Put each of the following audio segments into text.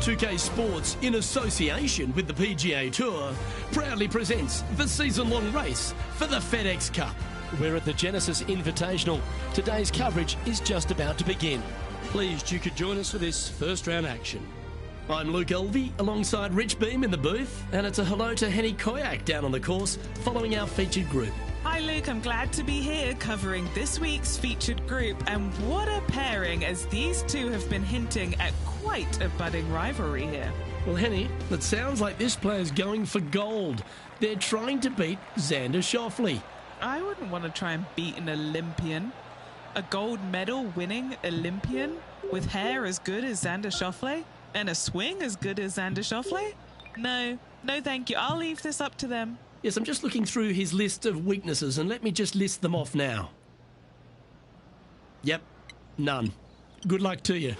2K Sports, in association with the PGA Tour, proudly presents the season-long race for the FedEx Cup. We're at the Genesis Invitational. Today's coverage is just about to begin. Pleased you could join us for this first round action. I'm Luke Elvey, alongside Rich Beam in the booth, and it's a hello to Henny Koyak down on the course, following our featured group. Hi Luke, I'm glad to be here covering this week's featured group, and what a pairing, as these two have been hinting at quite a budding rivalry here. Well, Henny, it sounds like this player's going for gold. They're trying to beat Xander Schauffele. I wouldn't want to try and beat an Olympian. A gold medal winning Olympian with hair as good as Xander Schauffele and a swing as good as Xander Schauffele? No thank you. I'll leave this up to them. Yes, I'm just looking through his list of weaknesses, and let me just list them off now. Yep, none. Good luck to you.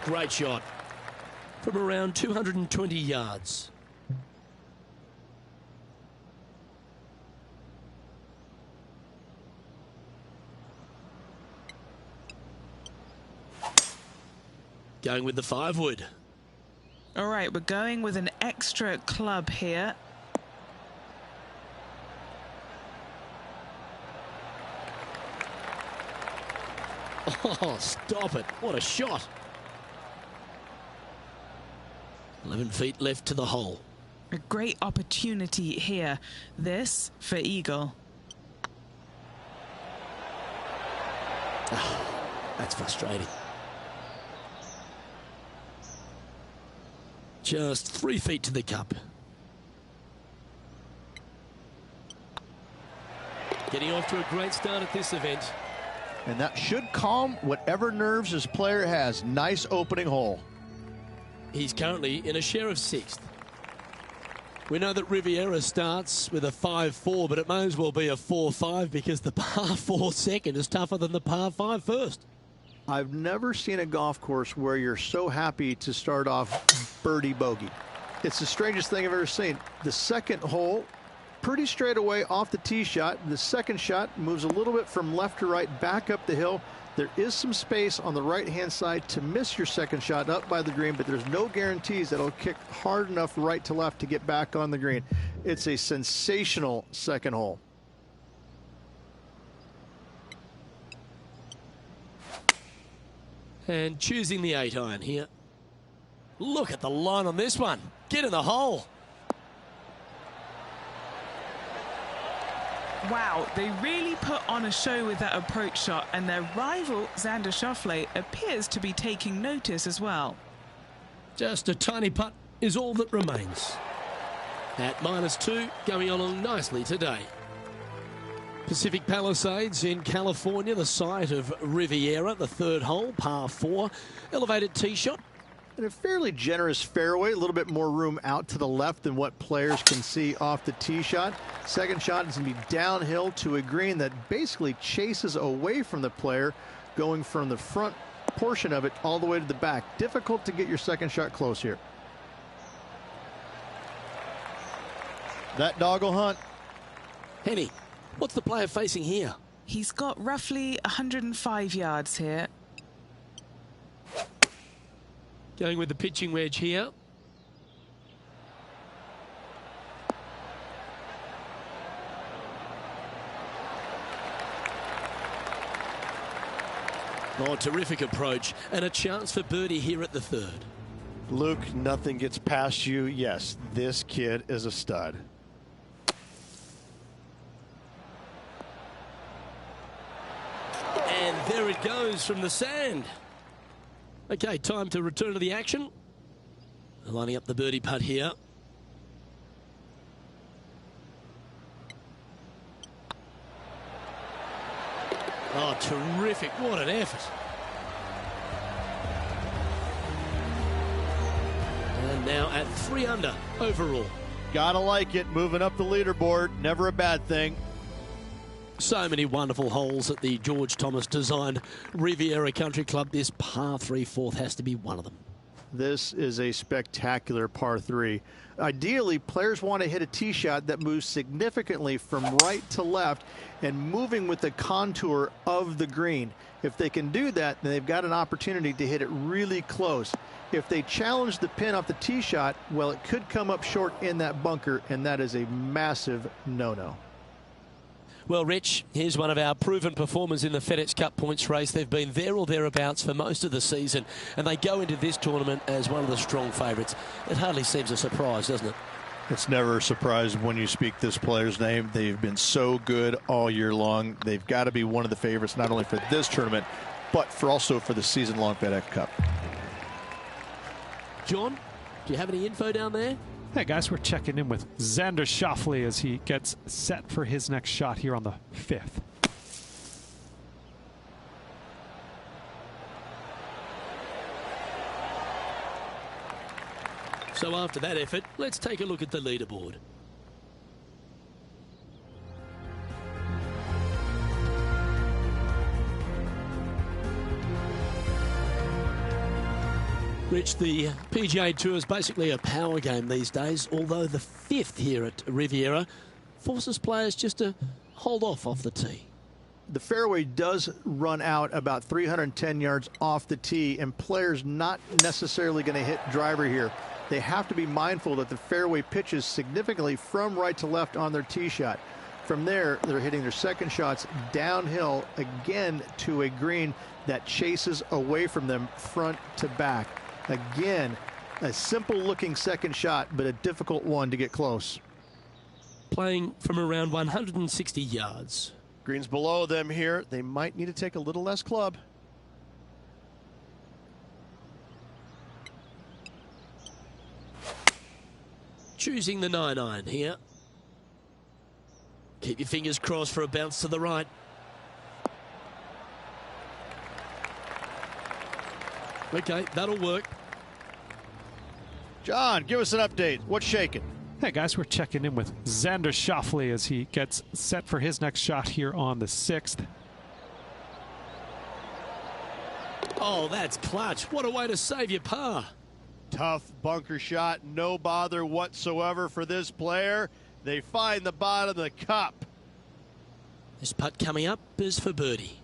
Great shot. From around 220 yards. Going with the 5-wood. All right, we're going with an extra club here. Oh, stop it. What a shot. 11 feet left to the hole. A great opportunity here. This for eagle. Oh, that's frustrating. Just 3 feet to the cup. Getting off to a great start at this event. And that should calm whatever nerves his player has. Nice opening hole. He's currently in a share of 6th. We know that Riviera starts with a 5-4, but it may as well be a 4-5 because the par 4 second is tougher than the par 5 first. I've never seen a golf course where you're so happy to start off birdie bogey. It's the strangest thing I've ever seen. The second hole, pretty straight away off the tee shot. The second shot moves a little bit from left to right, back up the hill. There is some space on the right-hand side to miss your second shot up by the green, but there's no guarantees that it'll kick hard enough right to left to get back on the green. It's a sensational second hole. And choosing the 8-iron here. Look at the line on this one. Get in the hole. Wow, they really put on a show with that approach shot, and their rival, Xander Schauffele, appears to be taking notice as well. Just a tiny putt is all that remains. At -2, going along nicely today. Pacific Palisades in California, the site of Riviera, the 3rd hole, par 4. Elevated tee shot. And a fairly generous fairway, a little bit more room out to the left than what players can see off the tee shot. Second shot is going to be downhill to a green that basically chases away from the player, going from the front portion of it all the way to the back. Difficult to get your second shot close here. That dog will hunt. Henny, what's the player facing here? He's got roughly 105 yards here. Going with the pitching wedge here. Oh, terrific approach, and a chance for birdie here at the 3rd. Luke, nothing gets past you. Yes, this kid is a stud. And there it goes from the sand. Okay, time to return to the action. Lining up the birdie putt here. Oh, terrific. What an effort. And now at 3 under overall. Gotta like it. Moving up the leaderboard. Never a bad thing. So many wonderful holes at the George Thomas designed Riviera Country Club. This par 3 fourth has to be one of them. This is a spectacular par 3. Ideally, players want to hit a tee shot that moves significantly from right to left and moving with the contour of the green. If they can do that, then they've got an opportunity to hit it really close. If they challenge the pin off the tee shot, well, it could come up short in that bunker, and that is a massive no-no. Well, Rich, here's one of our proven performers in the FedEx Cup points race. They've been there or thereabouts for most of the season, and they go into this tournament as one of the strong favourites. It hardly seems a surprise, doesn't it? It's never a surprise when you speak this player's name. They've been so good all year long. They've got to be one of the favourites, not only for this tournament, but also for the season-long FedEx Cup. John, do you have any info down there? Hey guys, we're checking in with Xander Schauffele as he gets set for his next shot here on the 5th. So after that effort, let's take a look at the leaderboard. Rich, the PGA Tour is basically a power game these days, although the 5th here at Riviera forces players just to hold off the tee. The fairway does run out about 310 yards off the tee, and players not necessarily going to hit driver here. They have to be mindful that the fairway pitches significantly from right to left on their tee shot. From there, they're hitting their second shots downhill again to a green that chases away from them front to back. Again, a simple-looking second shot, but a difficult one to get close. Playing from around 160 yards. Greens below them here. They might need to take a little less club. Choosing the 9-iron here. Keep your fingers crossed for a bounce to the right. Okay, that'll work. John, give us an update. What's shaking? Hey guys, we're checking in with Xander Schauffele as he gets set for his next shot here on the 6th. Oh, that's clutch. What a way to save your par. Tough bunker shot, no bother whatsoever for this player. They find the bottom of the cup. This putt coming up is for birdie.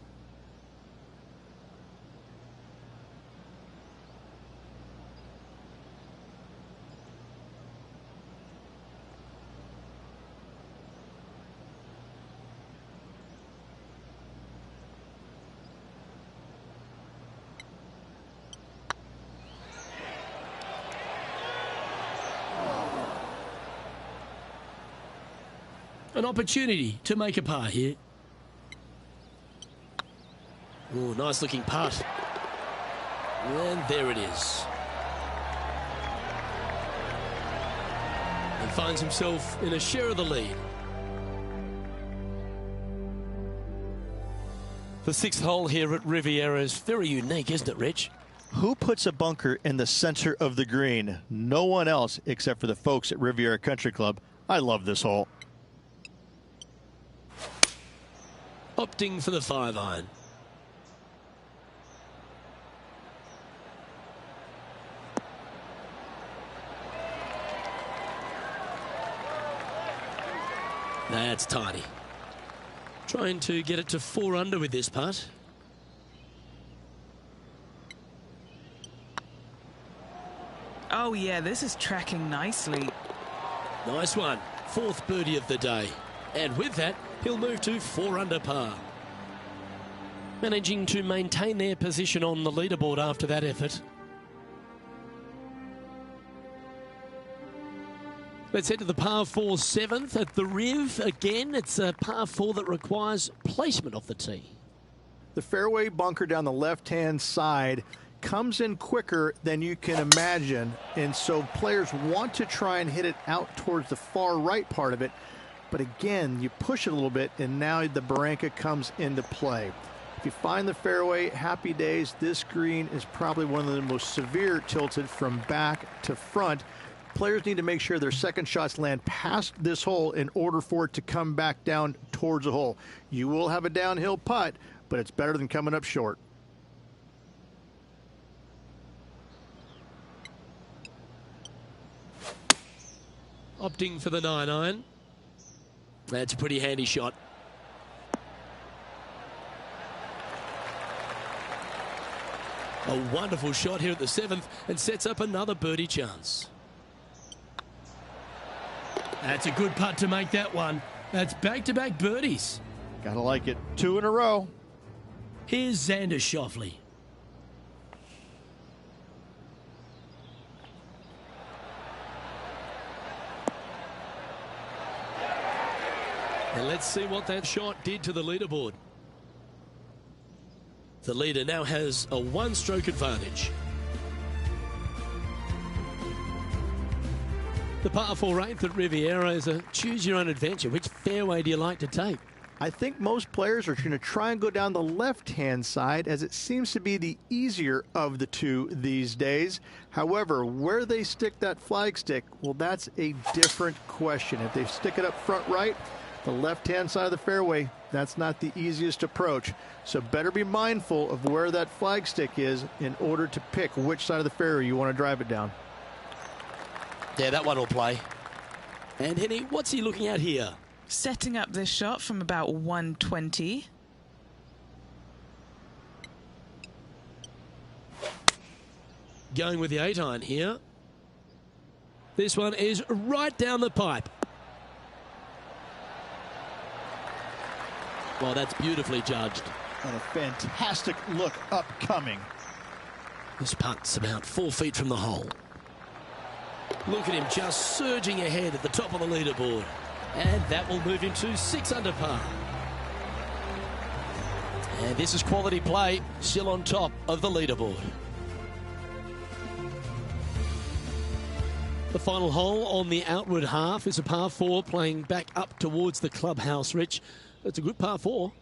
An opportunity to make a par here. Oh, nice looking putt. And there it is. And finds himself in a share of the lead. The 6th hole here at Riviera is very unique, isn't it, Rich? Who puts a bunker in the center of the green? No one else except for the folks at Riviera Country Club. I love this hole. Opting for the 5-iron. That's tidy. Trying to get it to 4 under with this putt. Oh yeah, this is tracking nicely. Nice one. 4th birdie of the day. And with that, he'll move to 4 under par. Managing to maintain their position on the leaderboard after that effort. Let's head to the par 4 7th at the Riv. Again, it's a par 4 that requires placement off the tee. The fairway bunker down the left-hand side comes in quicker than you can imagine, and so players want to try and hit it out towards the far right part of it. But again, you push it a little bit, and now the barranca comes into play. If you find the fairway, happy days. This green is probably one of the most severe tilted from back to front. Players need to make sure their second shots land past this hole in order for it to come back down towards the hole. You will have a downhill putt, but it's better than coming up short. opting for the 9-iron. That's a pretty handy shot. A wonderful shot here at the 7th and sets up another birdie chance. That's a good putt to make that one. That's back-to-back birdies. Gotta like it. 2 in a row. Here's Xander Schauffele. And let's see what that shot did to the leaderboard. The leader now has a 1-stroke advantage. The par 4 8th at Riviera is a choose-your-own-adventure. Which fairway do you like to take? I think most players are going to try and go down the left-hand side, as it seems to be the easier of the two these days. However, where they stick that flag stick, well, that's a different question. If they stick it up front right, the left-hand side of the fairway, that's not the easiest approach. So better be mindful of where that flag stick is in order to pick which side of the fairway you want to drive it down. Yeah, that one will play. And Henny, what's he looking at here? Setting up this shot from about 120. Going with the 8-iron here. This one is right down the pipe. Well, that's beautifully judged. And a fantastic look upcoming. This putt's about 4 feet from the hole. Look at him just surging ahead at the top of the leaderboard. And that will move him to 6 under par. And this is quality play, still on top of the leaderboard. The final hole on the outward half is a par 4 playing back up towards the clubhouse, Rich. It's a good par 4.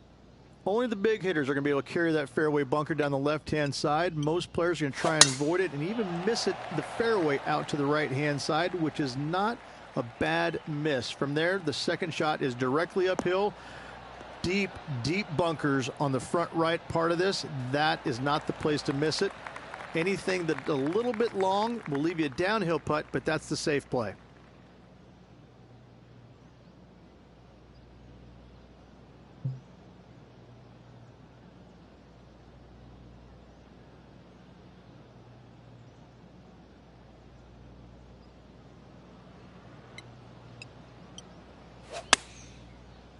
Only the big hitters are going to be able to carry that fairway bunker down the left-hand side. Most players are going to try and avoid it and even miss it the fairway out to the right-hand side, which is not a bad miss. From there, the second shot is directly uphill. Deep, deep bunkers on the front right part of this. That is not the place to miss it. Anything that's a little bit long will leave you a downhill putt, but that's the safe play.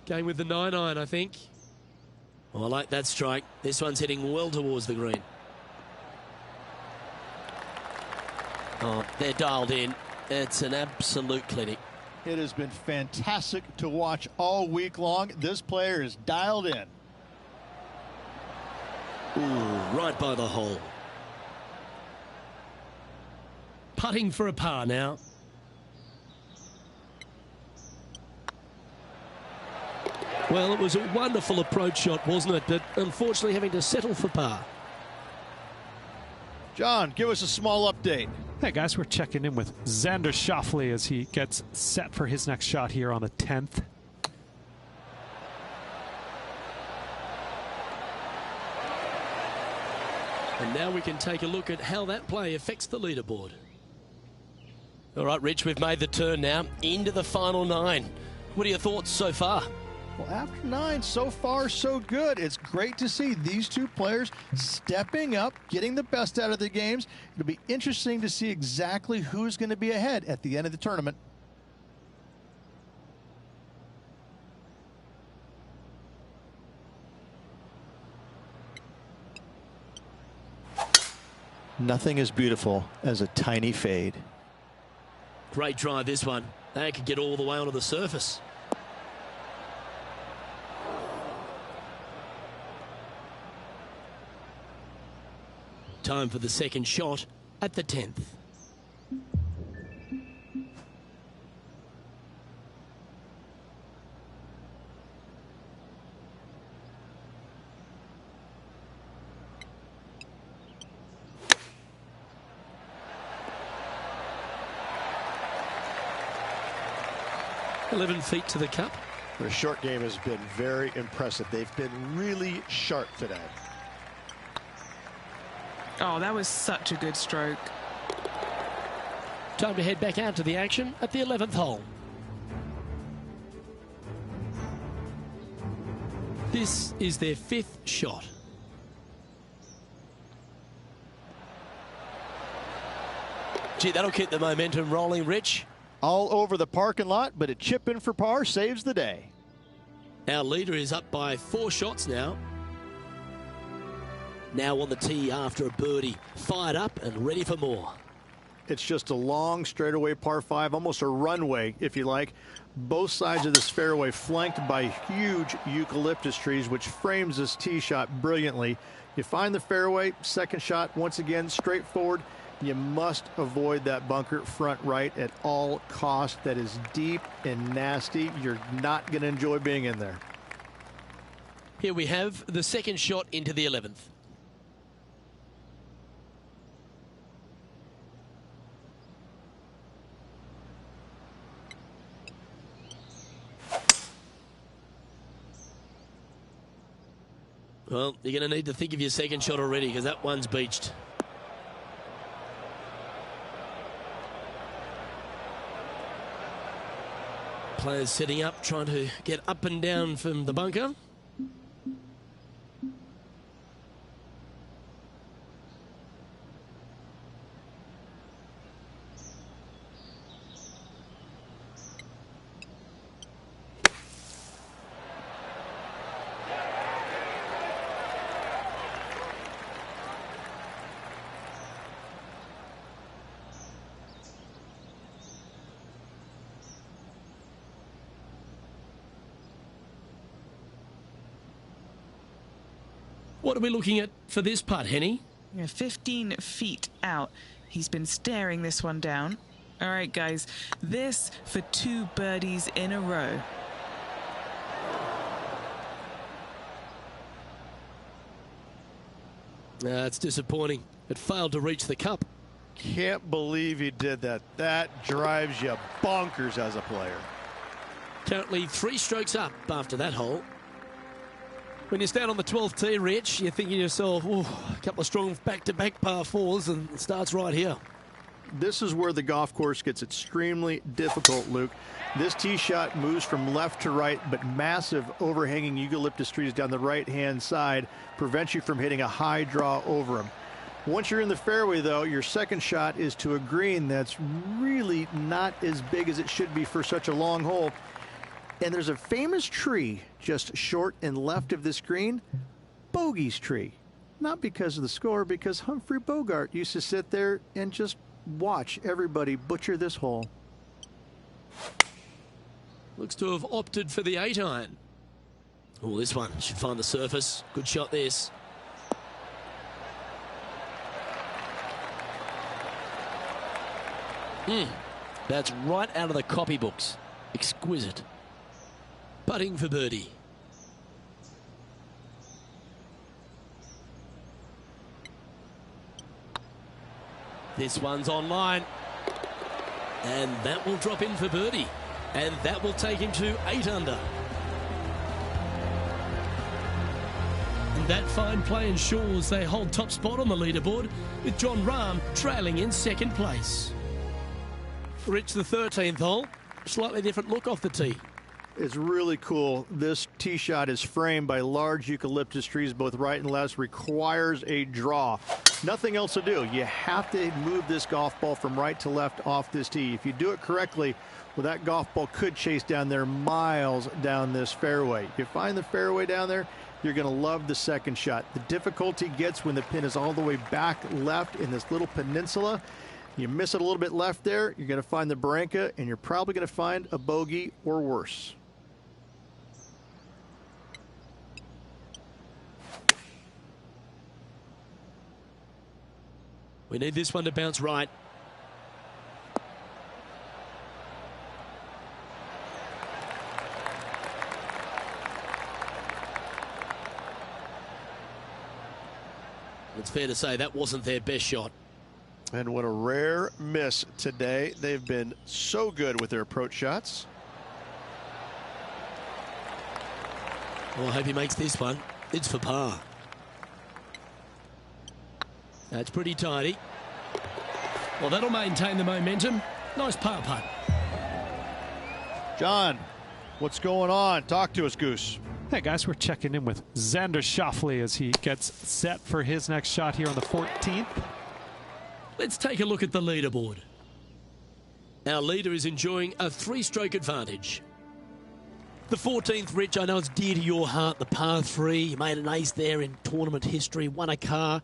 Going with the 9-iron, I think. Oh, I like that strike. This one's heading well towards the green. Oh, they're dialed in. It's an absolute clinic. It has been fantastic to watch all week long. This player is dialed in. Ooh, right by the hole. Putting for a par now. Well, it was a wonderful approach shot, wasn't it? But unfortunately having to settle for par. John, give us a small update. Hey guys, we're checking in with Xander Schauffele as he gets set for his next shot here on the 10th. And now we can take a look at how that play affects the leaderboard. All right, Rich, we've made the turn now into the final 9. What are your thoughts so far? Well, after 9, so far, so good. It's great to see these two players stepping up, getting the best out of the games. It'll be interesting to see exactly who's going to be ahead at the end of the tournament. Nothing as beautiful as a tiny fade. Great drive, this one. They could get all the way onto the surface. Time for the second shot at the 10th. $11 to the cup. Their short game has been very impressive. They've been really sharp today. Oh, that was such a good stroke. Time to head back out to the action at the 11th hole. This is their 5th shot. Gee, that'll keep the momentum rolling, Rich. All over the parking lot, but a chip in for par saves the day. Our leader is up by 4 shots now. Now on the tee after a birdie. Fired up and ready for more. It's just a long straightaway par 5, almost a runway, if you like. Both sides of this fairway flanked by huge eucalyptus trees, which frames this tee shot brilliantly. You find the fairway, second shot, once again, straightforward. You must avoid that bunker front right at all costs. That is deep and nasty. You're not going to enjoy being in there. Here we have the second shot into the 11th. Well, you're going to need to think of your second shot already because that one's beached. Players setting up, trying to get up and down from the bunker. What are we looking at for this putt, Henny? 15 feet out. He's been staring this one down. All right, guys, this for 2 birdies in a row. It's disappointing. It failed to reach the cup. Can't believe he did that. That drives you bonkers as a player. Currently 3 strokes up after that hole. When you stand on the 12th tee, Rich, you're thinking to yourself, oh, a couple of strong back-to-back par 4s, and it starts right here. This is where the golf course gets extremely difficult, Luke. This tee shot moves from left to right, but massive overhanging eucalyptus trees down the right-hand side prevent you from hitting a high draw over them. Once you're in the fairway, though, your second shot is to a green that's really not as big as it should be for such a long hole. And there's a famous tree just short and left of this green, Bogey's tree. Not because of the score, because Humphrey Bogart used to sit there and just watch everybody butcher this hole. Looks to have opted for the 8-iron. Oh, this one should find the surface. Good shot, this. That's right out of the copybooks. Exquisite. Putting for birdie. This one's online. And that will drop in for birdie. And that will take him to 8 under. And that fine play ensures they hold top spot on the leaderboard, with John Rahm trailing in second place. Rich, the 13th hole. Slightly different look off the tee. It's really cool. This tee shot is framed by large eucalyptus trees, both right and left. Requires a draw. Nothing else to do. You have to move this golf ball from right to left off this tee. If you do it correctly, well, that golf ball could chase down there miles down this fairway. You find the fairway down there, you're going to love the second shot. The difficulty gets when the pin is all the way back left in this little peninsula. You miss it a little bit left there, you're going to find the barranca, and you're probably going to find a bogey or worse. We need this one to bounce right. It's fair to say that wasn't their best shot. And what a rare miss today. They've been so good with their approach shots. Well, I hope he makes this one. It's for par. That's pretty tidy. Well, that'll maintain the momentum. Nice par putt. John, what's going on? Talk to us, Goose. Hey guys, we're checking in with Xander Schauffele as he gets set for his next shot here on the 14th. Let's take a look at the leaderboard. Our leader is enjoying a 3-stroke advantage. The 14th, Rich, I know it's dear to your heart, the par 3. You made an ace there in tournament history, won a car.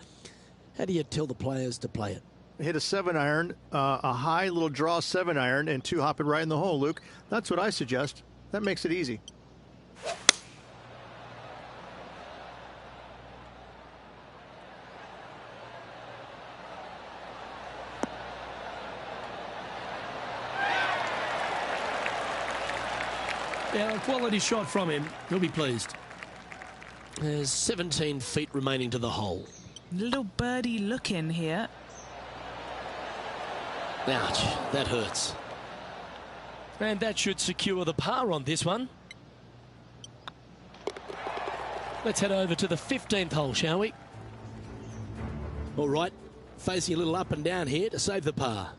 How do you tell the players to play it? Hit a 7-iron, a high little draw 7-iron, and 2 hop it right in the hole, Luke. That's what I suggest. That makes it easy. Yeah, a quality shot from him. He'll be pleased. There's 17 feet remaining to the hole. Little birdie look in here. Ouch, that hurts. And that should secure the par on this one. Let's head over to the 15th hole, shall we? All right, facing a little up and down here to save the par.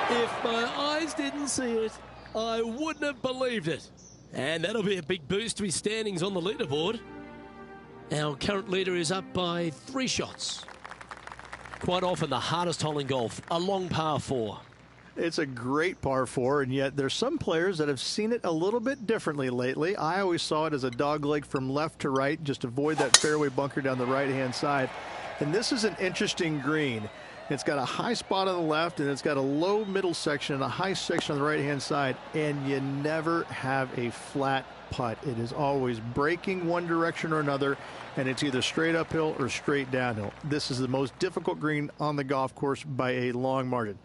If my eyes didn't see it, I wouldn't have believed it. And that'll be a big boost to his standings on the leaderboard. Our current leader is up by 3 shots. Quite often the hardest hole in golf, a long par 4. It's a great par 4, and yet there's some players that have seen it a little bit differently lately. I always saw it as a dogleg from left to right, just avoid that fairway bunker down the right-hand side. And this is an interesting green. It's got a high spot on the left, and it's got a low middle section and a high section on the right-hand side, and you never have a flat putt. It is always breaking one direction or another, and it's either straight uphill or straight downhill. This is the most difficult green on the golf course by a long margin.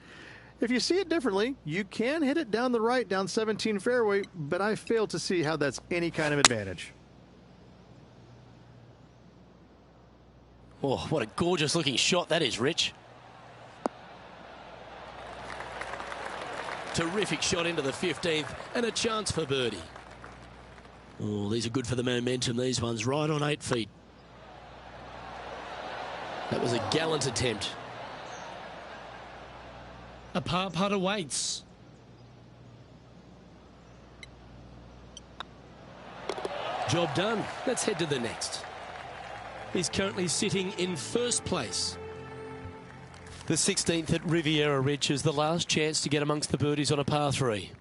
If you see it differently, you can hit it down the right, down 17 fairway, but I fail to see how that's any kind of advantage. Oh, what a gorgeous looking shot that is, Rich. Terrific shot into the 15th and a chance for birdie. Oh, these are good for the momentum, these ones, right on 8 feet. That was a gallant attempt. A par putt awaits. Job done. Let's head to the next. He's currently sitting in first place. The 16th at Riviera Ridge is the last chance to get amongst the birdies on a par 3.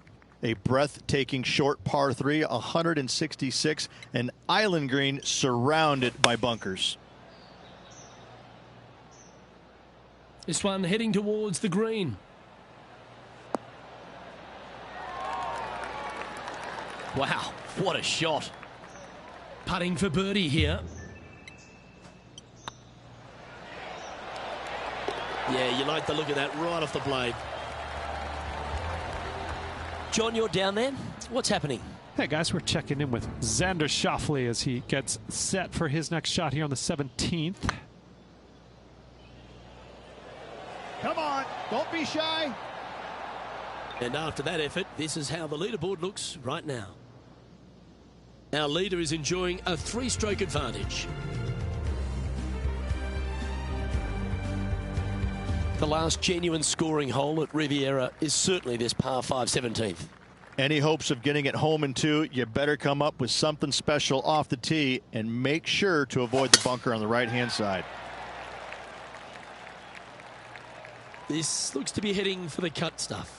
A breathtaking short par 3, 166, an island green surrounded by bunkers. This one heading towards the green. Wow, what a shot. Putting for birdie here. Yeah, you like the look of that right off the blade. John, you're down there. What's happening? Hey guys, we're checking in with Xander Schauffele as he gets set for his next shot here on the 17th. Come on, don't be shy. And after that effort, this is how the leaderboard looks right now. Our leader is enjoying a 3-stroke advantage. The last genuine scoring hole at Riviera is certainly this par 5 17th. Any hopes of getting it home in 2, you better come up with something special off the tee and make sure to avoid the bunker on the right-hand side. This looks to be heading for the cut stuff.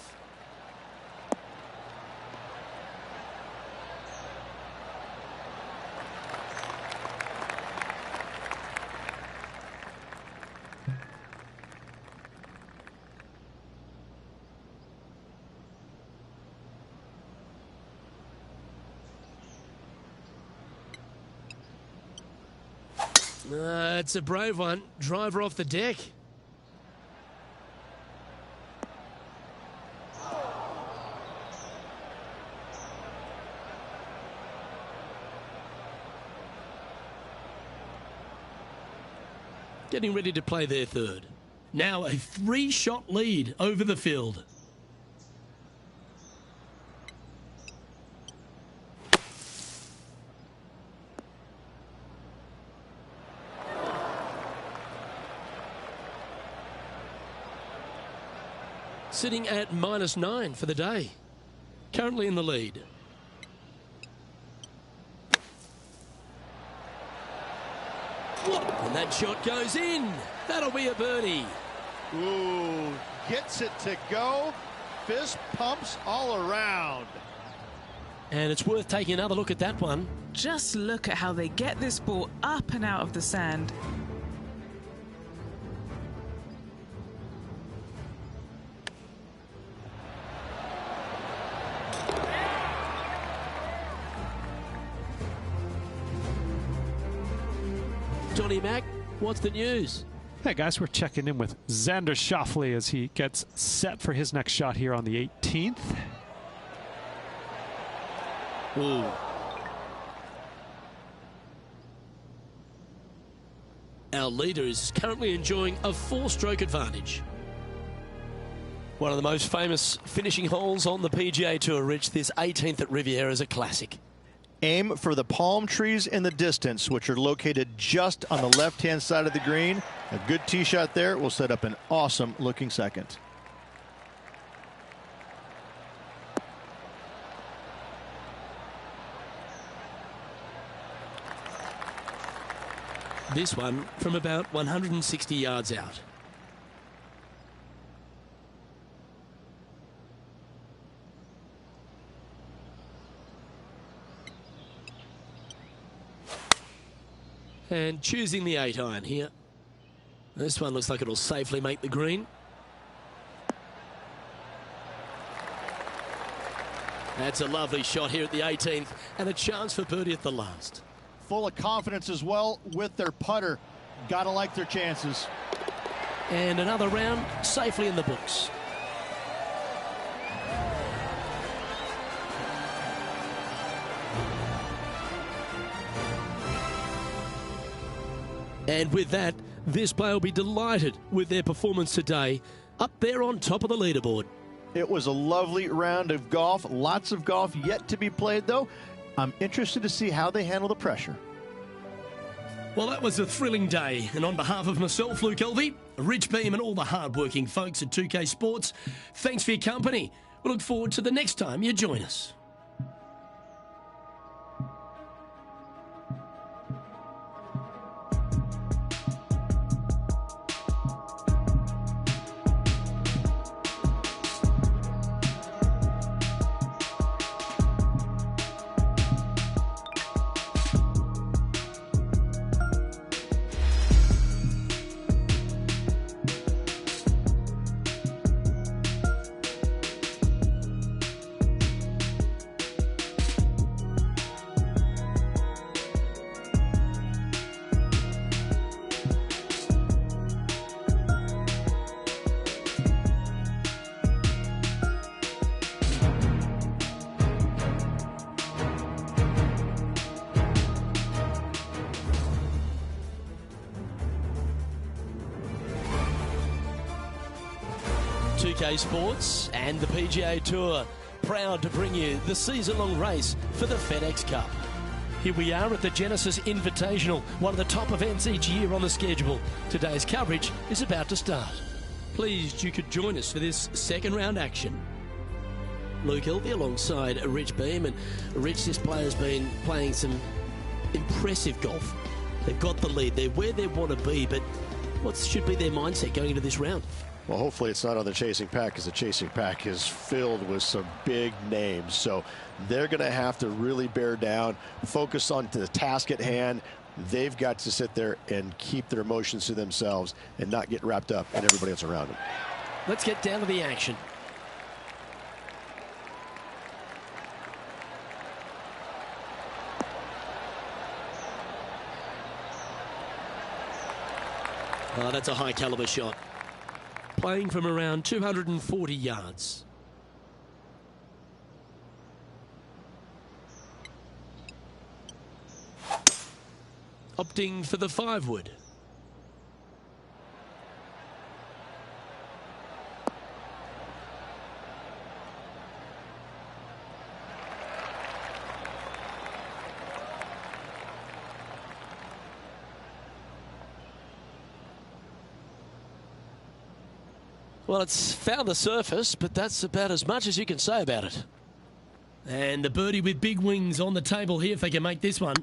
It's a brave one. Driver off the deck. Getting ready to play their third. Now a 3-shot lead over the field. Sitting at -9 for the day. currently in the lead. And that shot goes in. That'll be a birdie. Ooh, gets it to go. Fist pumps all around. And it's worth taking another look at that one. Just look at how they get this ball up and out of the sand. Johnny Mack, what's the news? Hey guys, we're checking in with Xander Schauffele as he gets set for his next shot here on the 18th. Ooh. Our leader is currently enjoying a 4-stroke advantage. One of the most famous finishing holes on the PGA Tour, Rich. This 18th at Riviera is a classic. Aim for the palm trees in the distance, which are located just on the left-hand side of the green. A good tee shot there will set up an awesome-looking second. This one from about 160 yards out. And choosing the 8-iron here. This one looks like it'll safely make the green. That's a lovely shot here at the 18th, and a chance for birdie at the last. Full of confidence as well with their putter. Gotta like their chances. And another round safely in the books. And with that, this player will be delighted with their performance today, up there on top of the leaderboard. It was a lovely round of golf. Lots of golf yet to be played, though. I'm interested to see how they handle the pressure. Well, that was a thrilling day. And on behalf of myself, Luke Elvey, Rich Beam, and all the hard-working folks at 2K Sports, thanks for your company. We look forward to the next time you join us. PGA Sports and the PGA Tour, proud to bring you the season-long race for the FedEx Cup. Here we are at the Genesis Invitational, one of the top events each year on the schedule. Today's coverage is about to start. Pleased you could join us for this second round action. Luke Elvey alongside Rich Beam, and Rich, this player's been playing some impressive golf. They've got the lead, they're where they want to be, but what should be their mindset going into this round? Well, hopefully it's not on the chasing pack, because the chasing pack is filled with some big names. So they're going to have to really bear down, focus on the task at hand. They've got to sit there and keep their emotions to themselves and not get wrapped up in everybody else around them. Let's get down to the action. Oh, that's a high caliber shot. Playing from around 240 yards. Opting for the 5-wood. Well, it's found the surface, but that's about as much as you can say about it. And the birdie with big wings on the table here if they can make this one.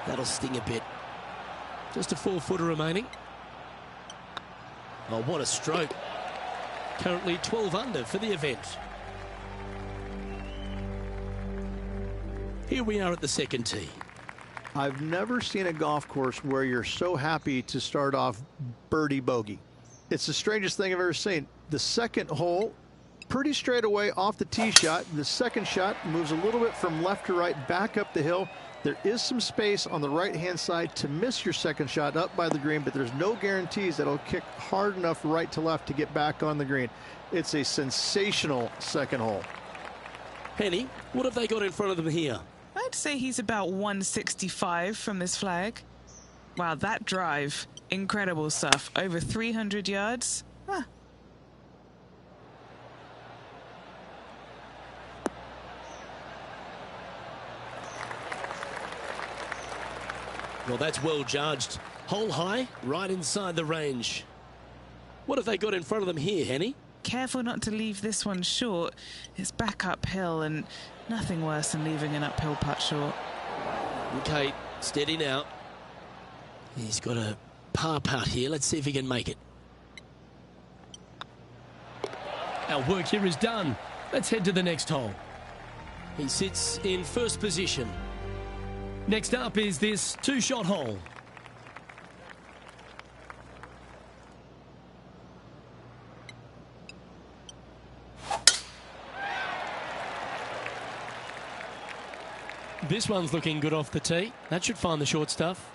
That'll sting a bit. Just a 4-footer remaining. Oh, what a stroke. Currently 12 under for the event. Here we are at the second tee. I've never seen a golf course where you're so happy to start off birdie bogey. It's the strangest thing I've ever seen. The second hole, pretty straight away off the tee shot. The second shot moves a little bit from left to right, back up the hill. There is some space on the right-hand side to miss your second shot up by the green, but there's no guarantees that it'll kick hard enough right to left to get back on the green. It's a sensational second hole. Henny, what have they got in front of them here? I'd say he's about 165 from this flag. Wow, that drive. Incredible stuff. Over 300 yards. Ah. Well, that's well judged. Hole high, right inside the range. What have they got in front of them here, Henny? Careful not to leave this one short. It's back uphill and nothing worse than leaving an uphill putt short. Okay, steady now. He's got a par putt here. Let's see if he can make it. Our work here is done. Let's head to the next hole. He sits in first position. Next up is this two-shot hole. This one's looking good off the tee. That should find the short stuff.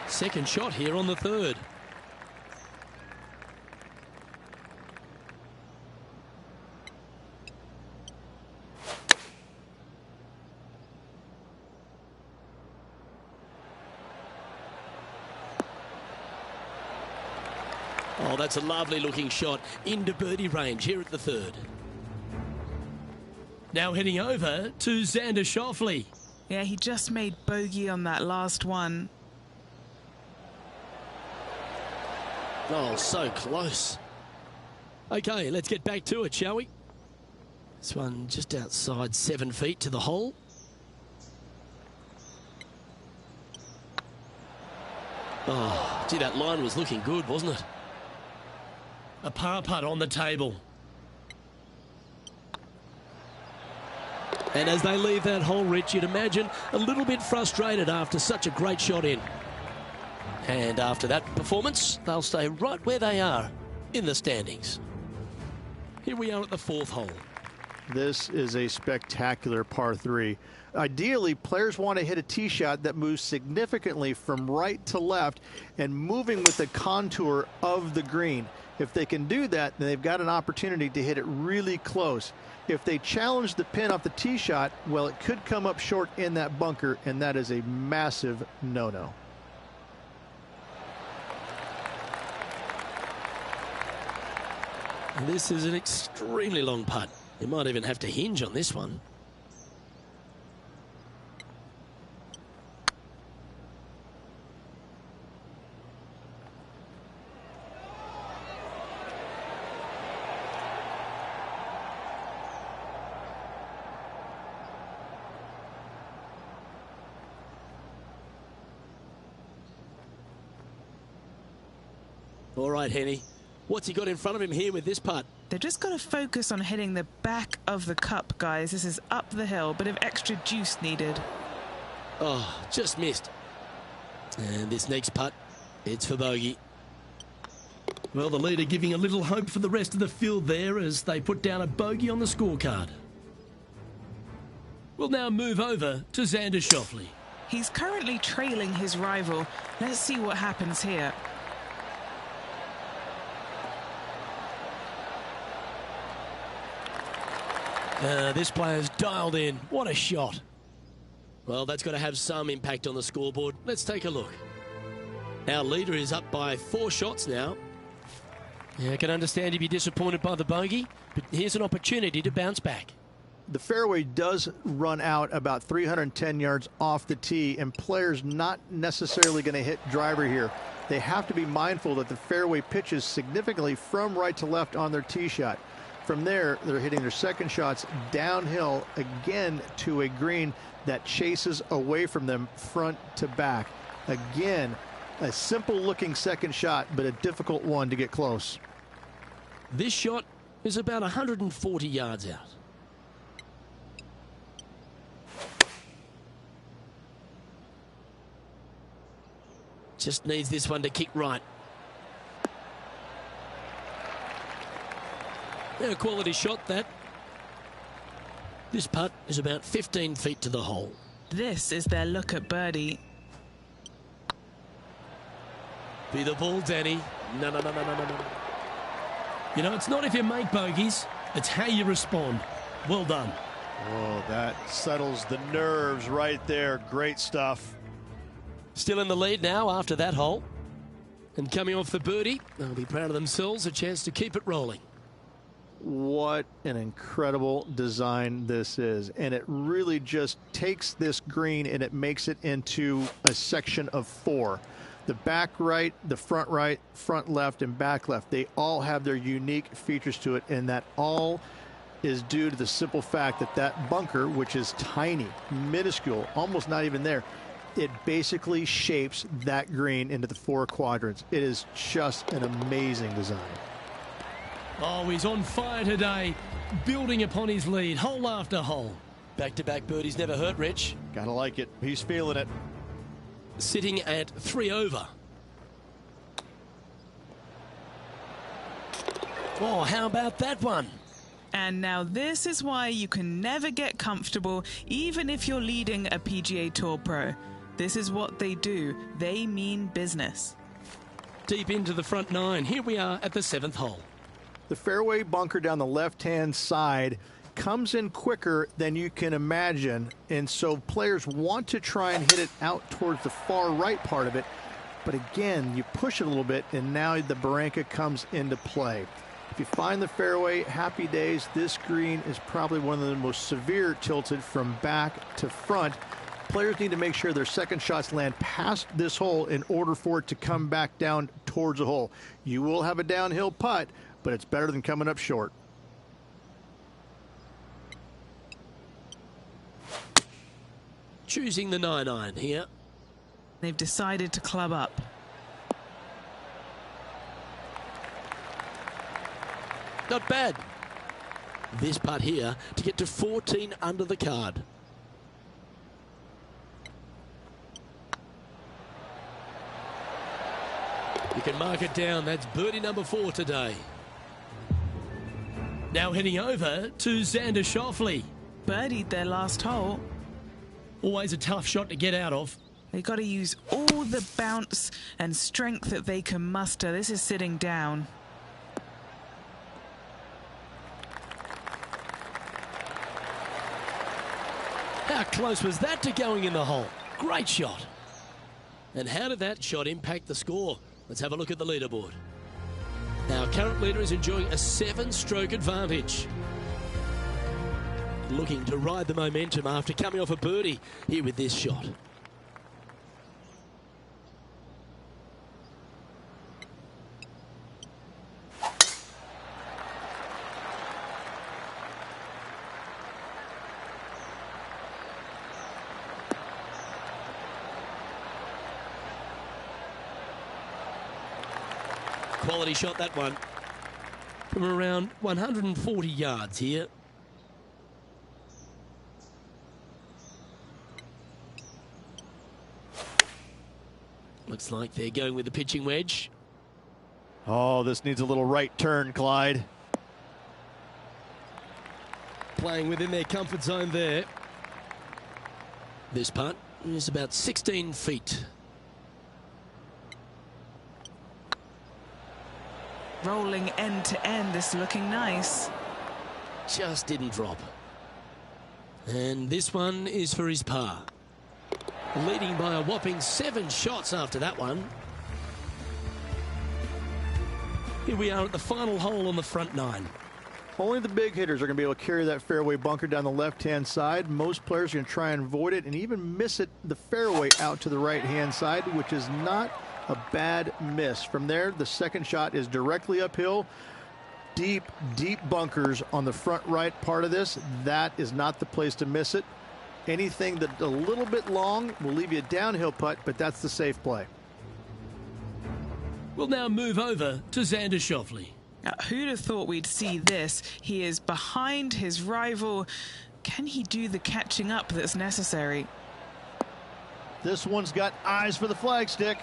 Second shot here on the third. Oh, that's a lovely looking shot into birdie range here at the third. Now heading over to Xander Schauffele. Yeah, he just made bogey on that last one. Oh, so close. Okay, let's get back to it, shall we? This one just outside 7 feet to the hole. Oh, gee, that line was looking good, wasn't it? A par putt on the table. And as they leave that hole, Rich, you'd imagine a little bit frustrated after such a great shot in. And after that performance, they'll stay right where they are in the standings. Here we are at the fourth hole. This is a spectacular par 3. Ideally, players want to hit a tee shot that moves significantly from right to left and moving with the contour of the green. If they can do that, then they've got an opportunity to hit it really close. If they challenge the pin off the tee shot, well, it could come up short in that bunker, and that is a massive no-no. This is an extremely long putt. You might even have to hinge on this one. All right, Henny. What's he got in front of him here with this putt? They've just got to focus on hitting the back of the cup, guys. This is up the hill, bit of extra juice needed. Oh, just missed. And this next putt, it's for bogey. Well, the leader giving a little hope for the rest of the field there as they put down a bogey on the scorecard. We'll now move over to Xander Schauffele. He's currently trailing his rival. Let's see what happens here. This player's dialed in. What a shot. Well, that's got to have some impact on the scoreboard. Let's take a look. Our leader is up by 4 shots now. Yeah, I can understand you'd be disappointed by the bogey, but here's an opportunity to bounce back. The fairway does run out about 310 yards off the tee, and players not necessarily going to hit driver here. They have to be mindful that the fairway pitches significantly from right to left on their tee shot. From there, they're hitting their second shots downhill again to a green that chases away from them front to back. Again, a simple looking second shot, but a difficult one to get close. This shot is about 140 yards out. Just needs this one to kick right. A quality shot, that. This putt is about 15 feet to the hole. This is their look at birdie. Be the ball, Danny. No. You know, it's not if you make bogeys, it's how you respond. Well done. Oh, that settles the nerves right there. Great stuff. Still in the lead now after that hole. And coming off the birdie, they'll be proud of themselves, a chance to keep it rolling. What an incredible design this is. And it really just takes this green and it makes it into a section of 4. The back right, front left, and back left, they all have their unique features to it, and that all is due to the simple fact that that bunker, which is tiny, minuscule, almost not even there, it basically shapes that green into the 4 quadrants. It is just an amazing design. Oh, he's on fire today, building upon his lead, hole after hole. Back-to-back birdies never hurt, Rich. Gotta like it. He's feeling it. Sitting at 3 over. Oh, how about that one? And now this is why you can never get comfortable, even if you're leading a PGA Tour pro. This is what they do. They mean business. Deep into the front 9. Here we are at the 7th hole. The fairway bunker down the left-hand side comes in quicker than you can imagine, and so players want to try and hit it out towards the far right part of it, but again, you push it a little bit, and now the barranca comes into play. If you find the fairway, happy days. This green is probably one of the most severe tilted from back to front. Players need to make sure their second shots land past this hole in order for it to come back down towards the hole. You will have a downhill putt, but it's better than coming up short. Choosing the 9-iron here. They've decided to club up. Not bad. This putt here to get to 14 under the card. You can mark it down. That's birdie number 4 today. Now heading over to Xander Schauffele. Birdied their last hole. Always a tough shot to get out of. They got to use all the bounce and strength that they can muster. This is sitting down. How close was that to going in the hole? Great shot. And how did that shot impact the score? Let's have a look at the leaderboard. Our current leader is enjoying a 7-stroke advantage. Looking to ride the momentum after coming off a birdie here with this shot. Quality shot, that one. From around 140 yards here. Looks like they're going with the pitching wedge. Oh, this needs a little right turn, Clyde. Playing within their comfort zone there. This putt is about 16 feet. Rolling end to end, this looking nice. Just didn't drop. And this one is for his par. Leading by a whopping 7 shots after that one. Here we are at the final hole on the front 9. Only the big hitters are going to be able to carry that fairway bunker down the left-hand side. Most players are going to try and avoid it and even miss it the fairway out to the right-hand side, which is not a bad miss. From there, the second shot is directly uphill. Deep, deep bunkers on the front right part of this. That is not the place to miss it. Anything that's a little bit long will leave you a downhill putt, but that's the safe play. We'll now move over to Xander Schauffele. Who'd have thought we'd see this? He is behind his rival. Can he do the catching up that's necessary? This one's got eyes for the flagstick.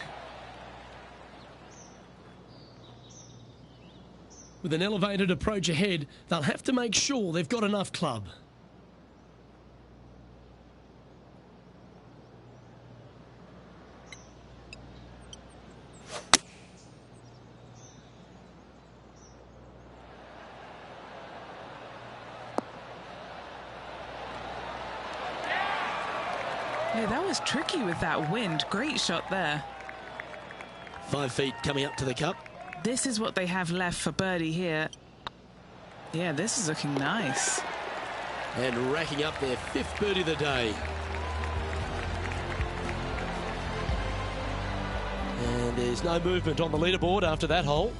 With an elevated approach ahead, they'll have to make sure they've got enough club. Yeah, that was tricky with that wind. Great shot there. 5 feet coming up to the cup. This is what they have left for birdie here. Yeah, this is looking nice. And racking up their 5th birdie of the day. And there's no movement on the leaderboard after that hole.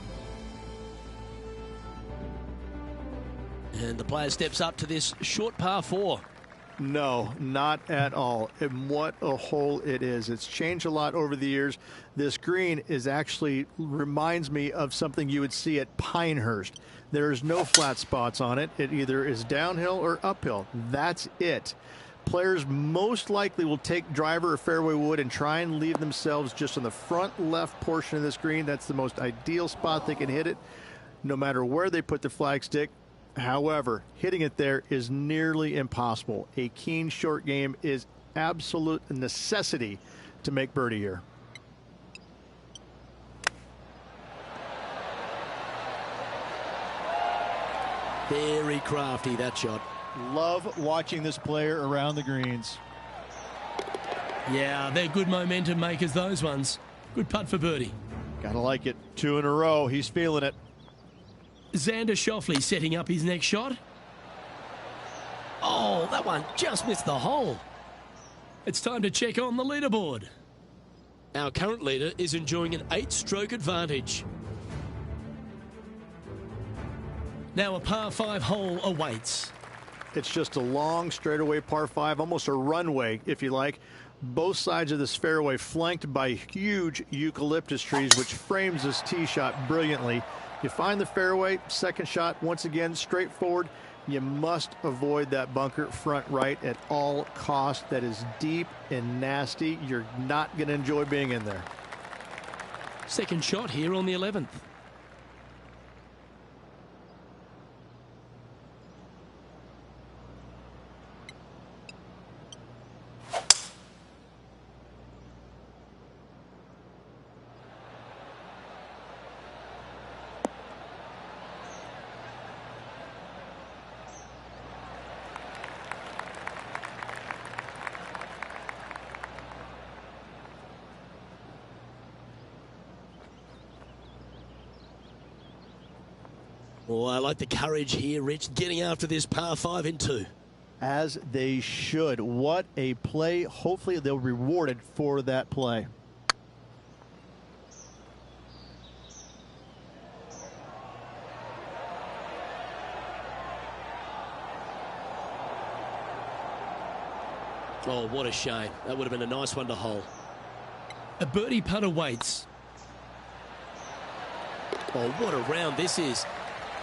And the player steps up to this short par 4. No, not at all. And what a hole it is. It's changed a lot over the years. This green is actually reminds me of something you would see at Pinehurst. There's no flat spots on it. It either is downhill or uphill. That's it. Players most likely will take driver or fairway wood and try and leave themselves just on the front left portion of this green. That's the most ideal spot they can hit it, no matter where they put the flagstick. However, hitting it there is nearly impossible. A keen short game is absolute necessity to make birdie here. Very crafty, that shot. Love watching this player around the greens. Yeah, they're good momentum makers, those ones. Good putt for birdie. Gotta like it. 2 in a row. He's feeling it. Xander Schauffele setting up his next shot. Oh, that one just missed the hole. It's time to check on the leaderboard. Our current leader is enjoying an 8-stroke advantage. Now a par 5 hole awaits. It's just a long straightaway par 5, almost a runway, if you like. Both sides of this fairway flanked by huge eucalyptus trees, which frames this tee shot brilliantly. You find the fairway, second shot, once again, straightforward. You must avoid that bunker front right at all costs. That is deep and nasty. You're not going to enjoy being in there. Second shot here on the 11th. Oh, I like the courage here, Rich, getting after this par 5 in 2. As they should. What a play. Hopefully they'll be rewarded for that play. Oh, what a shame. That would have been a nice one to hole. A birdie putt awaits. Oh, what a round this is.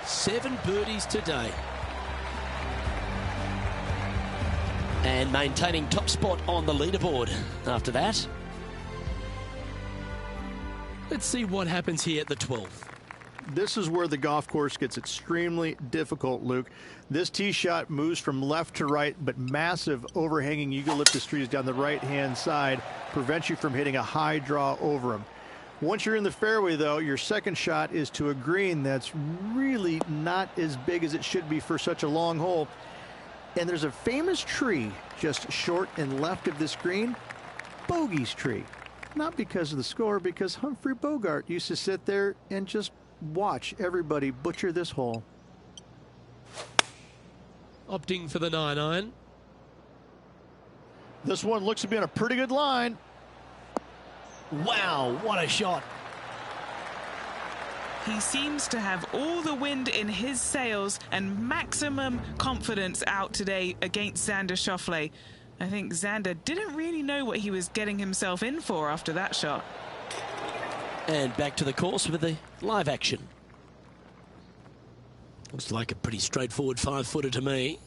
7 birdies today. And maintaining top spot on the leaderboard after that. Let's see what happens here at the 12th. This is where the golf course gets extremely difficult, Luke. This tee shot moves from left to right, but massive overhanging eucalyptus trees down the right-hand side prevents you from hitting a high draw over them. Once you're in the fairway, though, your second shot is to a green that's really not as big as it should be for such a long hole. And there's a famous tree just short and left of this green, Bogey's tree. Not because of the score, because Humphrey Bogart used to sit there and just watch everybody butcher this hole. opting for the 9-iron. This one looks to be on a pretty good line. Wow, what a shot. He seems to have all the wind in his sails and maximum confidence out today against Xander Schauffele. I think Xander didn't really know what he was getting himself in for after that shot. And back to the course with the live action. Looks like a pretty straightforward 5-footer to me.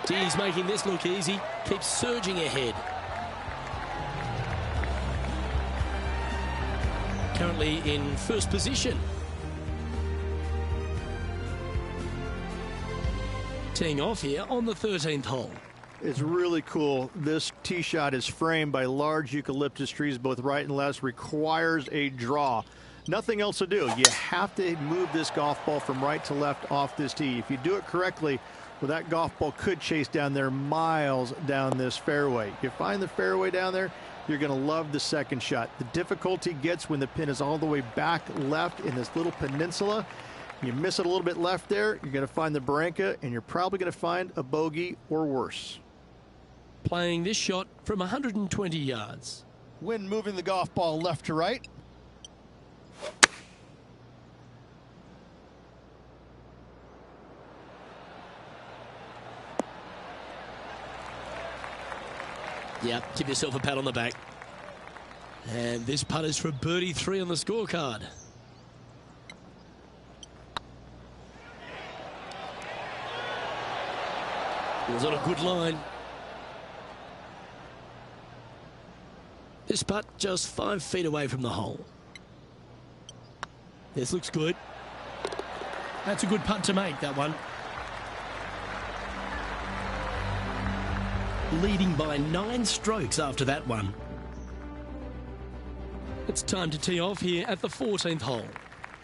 He's making this look easy. Keeps surging ahead. Currently in first position. Teeing off here on the 13th hole. It's really cool. This tee shot is framed by large eucalyptus trees, both right and left. Requires a draw. Nothing else to do. You have to move this golf ball from right to left off this tee. If you do it correctly, well, that golf ball could chase down there miles down this fairway. You find the fairway down there, you're going to love the second shot. The difficulty gets when the pin is all the way back left in this little peninsula. You miss it a little bit left there, you're going to find the barranca, and you're probably going to find a bogey or worse. Playing this shot from 120 yards. Wind moving the golf ball left to right. Yeah, give yourself a pat on the back. And this putt is for birdie 3 on the scorecard. It was on a good line. This putt just 5 feet away from the hole. This looks good. That's a good putt to make, that one. Leading by 9 strokes after that one. It's time to tee off here at the 14th hole.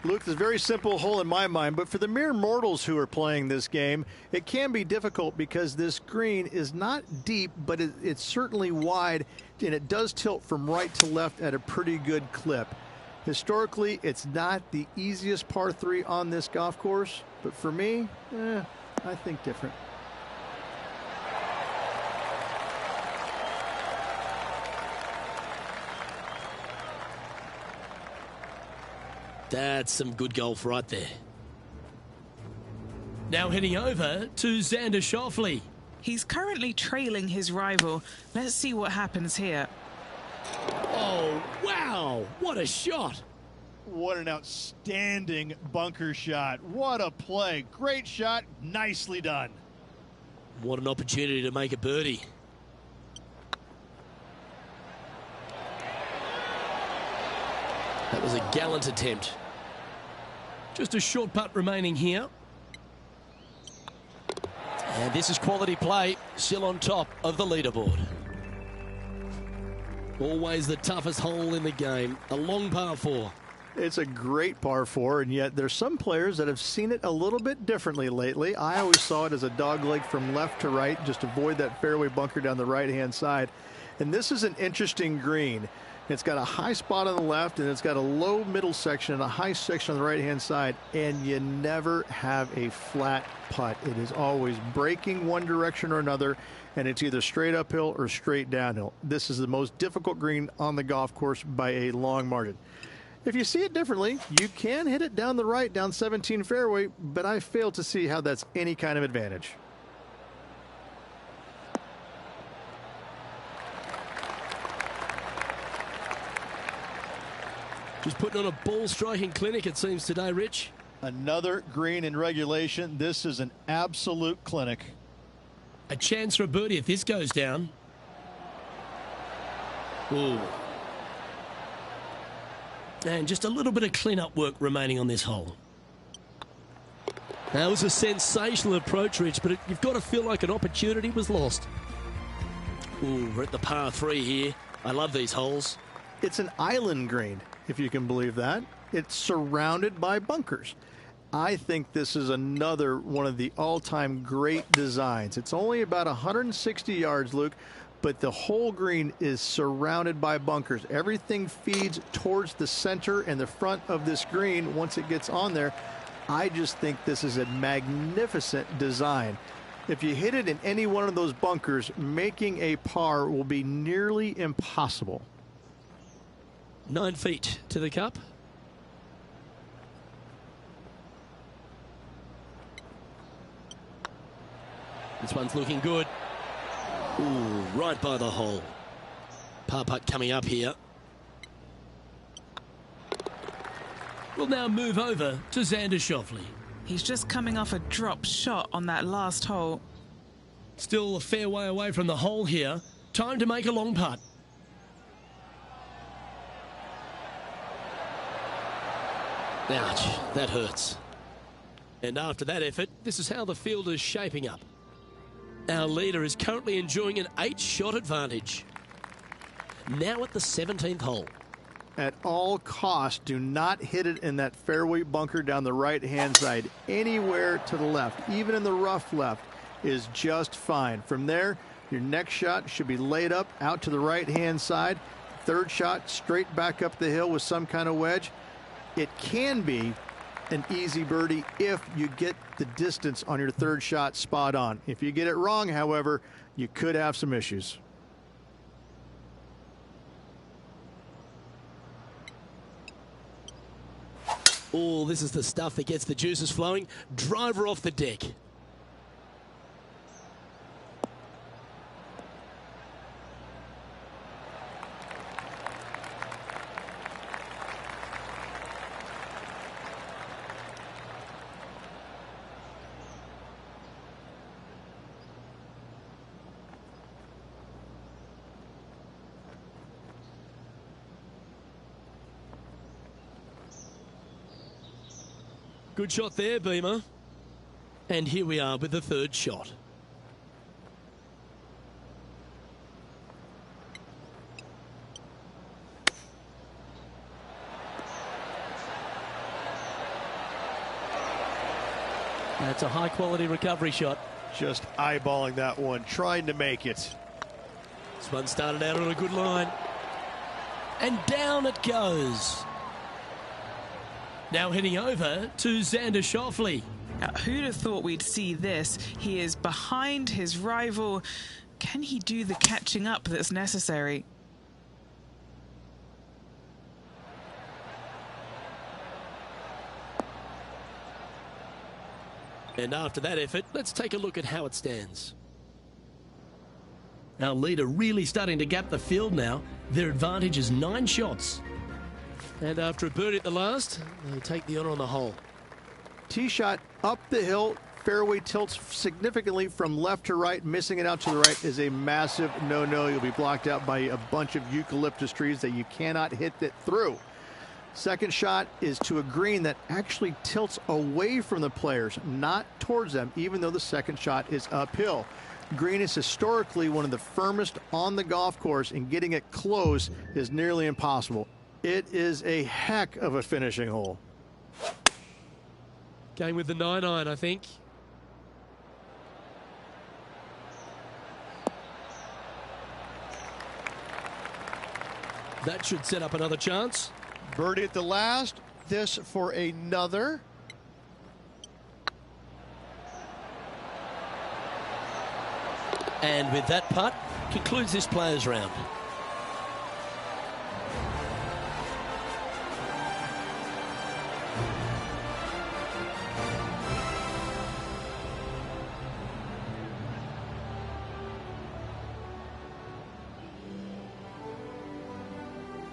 Luke, this is a very simple hole in my mind, but for the mere mortals who are playing this game, it can be difficult because this green is not deep, but it's certainly wide, and it does tilt from right to left at a pretty good clip. Historically, it's not the easiest par 3 on this golf course, but for me, I think different. That's some good golf right there. Now heading over to Xander Schauffele. He's currently trailing his rival. Let's see what happens here. Oh, wow. What a shot. What an outstanding bunker shot. What a play. Great shot. Nicely done. What an opportunity to make a birdie. That was a gallant attempt. Just a short putt remaining here. And this is quality play, still on top of the leaderboard. Always the toughest hole in the game, a long par 4. It's a great par 4, and yet there's some players that have seen it a little bit differently lately. I always saw it as a dogleg from left to right, just avoid that fairway bunker down the right-hand side. And this is an interesting green. It's got a high spot on the left, and it's got a low middle section and a high section on the right-hand side, and you never have a flat putt. It is always breaking one direction or another, and it's either straight uphill or straight downhill. This is the most difficult green on the golf course by a long margin. If you see it differently, you can hit it down the right, down 17 fairway, but I fail to see how that's any kind of advantage. Just putting on a ball striking clinic, it seems, today, Rich. Another green in regulation. This is an absolute clinic. A chance for a birdie if this goes down. Ooh. And just a little bit of clean-up work remaining on this hole. That was a sensational approach, Rich, but you've got to feel like an opportunity was lost. Ooh, we're at the par 3 here. I love these holes. It's an island green, if you can believe that. It's surrounded by bunkers. I think this is another one of the all-time great designs. It's only about 160 yards, Luke, but the whole green is surrounded by bunkers. Everything feeds towards the center and the front of this green once it gets on there. I just think this is a magnificent design. If you hit it in any one of those bunkers, making a par will be nearly impossible. 9 feet to the cup. This one's looking good. Ooh, right by the hole. Par putt coming up here. We'll now move over to Xander Schauffele. He's just coming off a drop shot on that last hole. Still a fair way away from the hole here. Time to make a long putt. Ouch, that hurts. And after that effort, this is how the field is shaping up. Our leader is currently enjoying an 8-shot advantage. Now at the 17th hole. At all costs, do not hit it in that fairway bunker down the right-hand side. Anywhere to the left, even in the rough left, is just fine. From there, your next shot should be laid up out to the right-hand side. Third shot, straight back up the hill with some kind of wedge. It can be an easy birdie if you get the distance on your third shot spot on. If you get it wrong, however, you could have some issues. Oh, this is the stuff that gets the juices flowing. Driver off the deck. Good shot there, Beamer. And here we are with the third shot. That's a high-quality recovery shot. Just eyeballing that one, trying to make it. This one started out on a good line. And down it goes. Now heading over to Xander Schauffele. Now, who'd have thought we'd see this? He is behind his rival. Can he do the catching up that's necessary? And after that effort, let's take a look at how it stands. Our leader really starting to gap the field now. Their advantage is 9 shots. And after a birdie at the last, they take the honour on the hole. Tee shot up the hill. Fairway tilts significantly from left to right. Missing it out to the right is a massive no-no. You'll be blocked out by a bunch of eucalyptus trees that you cannot hit it through. Second shot is to a green that actually tilts away from the players, not towards them, even though the second shot is uphill. Green is historically one of the firmest on the golf course, and getting it close is nearly impossible. It is a heck of a finishing hole. Going with the 9-iron, I think. That should set up another chance. Birdie at the last. This for another. And with that putt, concludes this players' round.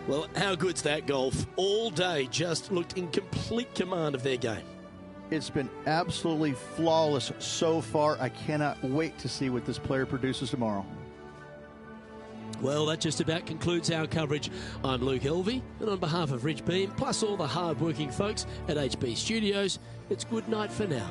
Well, how good's that golf? All day just looked in complete command of their game. It's been absolutely flawless so far. I cannot wait to see what this player produces tomorrow. Well, that just about concludes our coverage. I'm Luke Elvey, and on behalf of Rich Beam, plus all the hard-working folks at HB Studios, it's good night for now.